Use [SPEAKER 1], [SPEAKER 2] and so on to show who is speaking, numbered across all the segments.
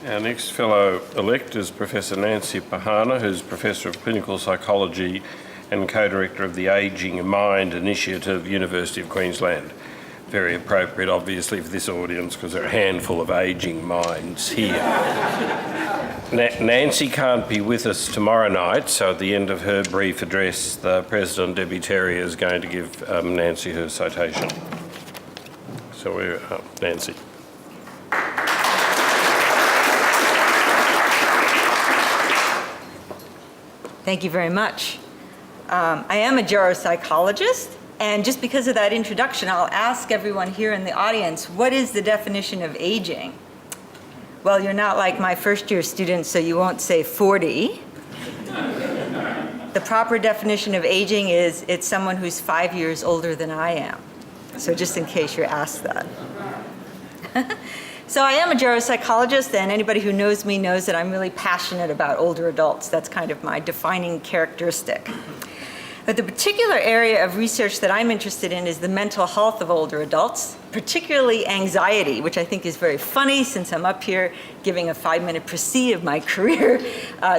[SPEAKER 1] Our next fellow-elect is Professor Nancy Pachana, who's Professor of Clinical Psychology and Co-Director of the Ageing Mind Initiative, University of Queensland. Very appropriate, obviously, for this audience because there are a handful of ageing minds here. Nancy can't be with us tomorrow night, so at the end of her brief address, the President, Debbie Terry, is going to give Nancy her citation. So we're Nancy.
[SPEAKER 2] Thank you very much. I am a geropsychologist, and just because of that introduction, I'll ask everyone here in the audience, what is the definition of aging? Well, you're not like my first-year students, so you won't say 40. The proper definition of aging is it's someone who's 5 years older than I am. So just in case you're asked that. So I am a geropsychologist, and anybody who knows me knows that I'm really passionate about older adults. That's kind of my defining characteristic. But the particular area of research that I'm interested in is the mental health of older adults, particularly anxiety, which I think is very funny since I'm up here giving a 5-minute précis of my career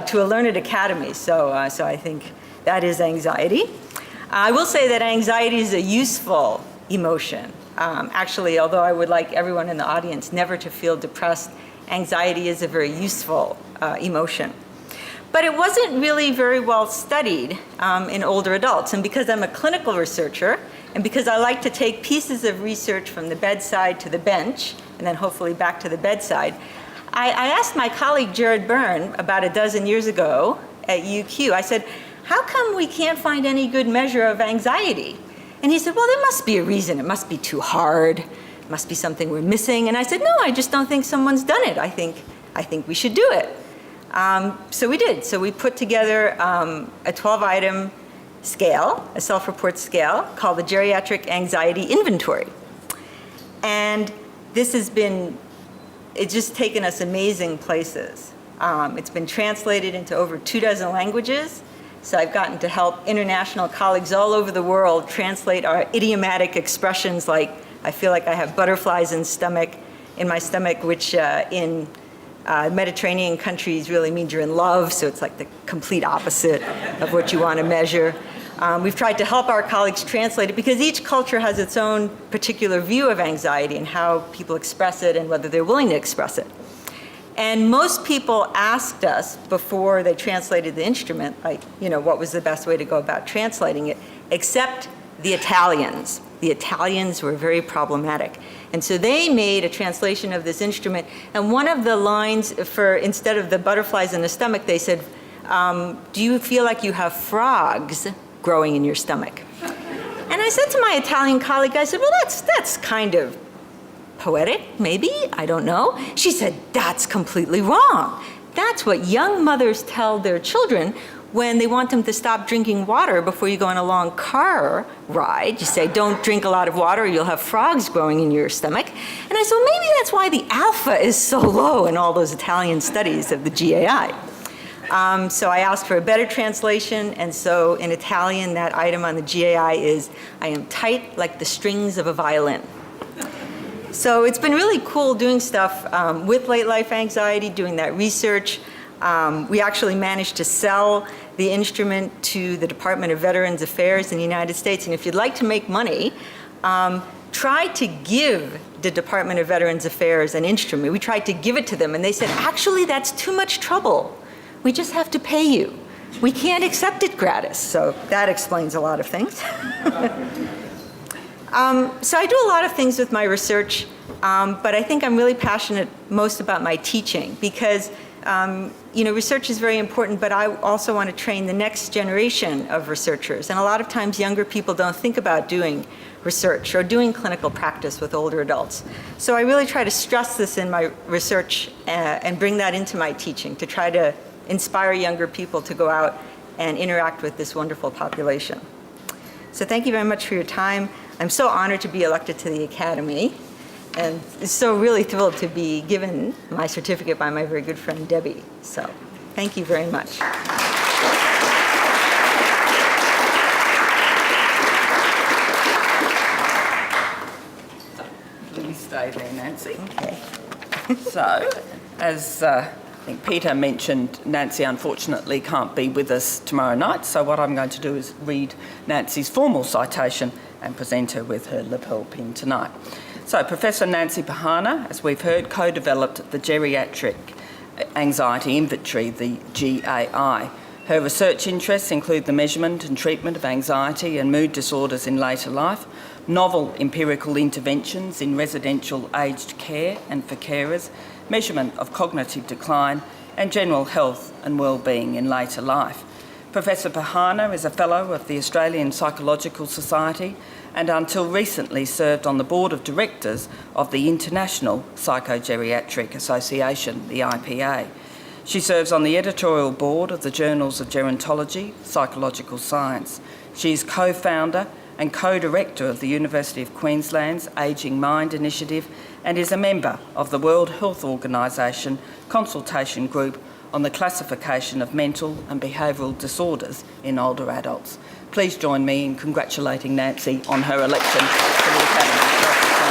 [SPEAKER 2] to a learned academy. So I think that is anxiety. I will say that anxiety is a useful emotion. Actually, although I would like everyone in the audience never to feel depressed, anxiety is a very useful emotion. But it wasn't really very well studied in older adults. And because I'm a clinical researcher, and because I like to take pieces of research from the bedside to the bench, and then hopefully back to the bedside, I asked my colleague Jared Byrne about a dozen years ago at UQ, I said, how come we can't find any good measure of anxiety? And he said, well, there must be a reason. It must be too hard. It must be something we're missing. And I said, no, I just don't think someone's done it. I think we should do it. So we did. So we put together a 12-item scale, a self-report scale, called the Geriatric Anxiety Inventory. And this has been, it's just taken us amazing places. It's been translated into over 24 languages. So I've gotten to help international colleagues all over the world translate our idiomatic expressions like, I feel like I have butterflies in my stomach, which in Mediterranean countries really means you're in love, so it's like the complete opposite of what you want to measure. We've tried to help our colleagues translate it because each culture has its own particular view of anxiety and how people express it and whether they're willing to express it. And most people asked us before they translated the instrument, like, what was the best way to go about translating it, except the Italians. The Italians were very problematic. And so they made a translation of this instrument, and one of the lines for, instead of the butterflies in the stomach, they said, do you feel like you have frogs growing in your stomach? And I said to my Italian colleague, I said, well, that's kind of poetic, maybe, I don't know. She said, that's completely wrong. That's what young mothers tell their children when they want them to stop drinking water before you go on a long car ride. You say, don't drink a lot of water or you'll have frogs growing in your stomach. And I said, well, maybe that's why the alpha is so low in all those Italian studies of the GAI. So I asked for a better translation, and so in Italian, that item on the GAI is, I am tight like the strings of a violin. So it's been really cool doing stuff with late life anxiety, doing that research. We actually managed to sell the instrument to the Department of Veterans Affairs in the United States. And if you'd like to make money, try to give the Department of Veterans Affairs an instrument. We tried to give it to them, and they said, actually, that's too much trouble. We just have to pay you. We can't accept it gratis. So that explains a lot of things. So I do a lot of things with my research, but I think I'm really passionate most about my teaching because research is very important, but I also want to train the next generation of researchers. And a lot of times younger people don't think about doing research or doing clinical practice with older adults. So I really try to stress this in my research and bring that into my teaching to try to inspire younger people to go out and interact with this wonderful population. So thank you very much for your time. I'm so honored to be elected to the Academy, and so really thrilled to be given my certificate by my very good friend Debbie. So thank you very much.
[SPEAKER 3] Let me stay there, Nancy.
[SPEAKER 2] Okay.
[SPEAKER 3] So, As I think Peter mentioned, Nancy unfortunately can't be with us tomorrow night, so what I'm going to do is read Nancy's formal citation and present her with her lapel pin tonight. So Professor Nancy Pachana, as we've heard, co-developed the Geriatric Anxiety Inventory, the GAI. Her research interests include the measurement and treatment of anxiety and mood disorders in later life, novel empirical interventions in residential aged care and for carers, measurement of cognitive decline, and general health and well-being in later life. Professor Pachana is a Fellow of the Australian Psychological Society and until recently served on the Board of Directors of the International Psychogeriatric Association, the IPA. She serves on the editorial board of the Journals of Gerontology, Psychological Science. She is co-founder and co-director of the University of Queensland's Ageing Mind Initiative and is a member of the World Health Organisation Consultation Group on the classification of mental and behavioural disorders in older adults. Please join me in congratulating Nancy on her election to the Academy.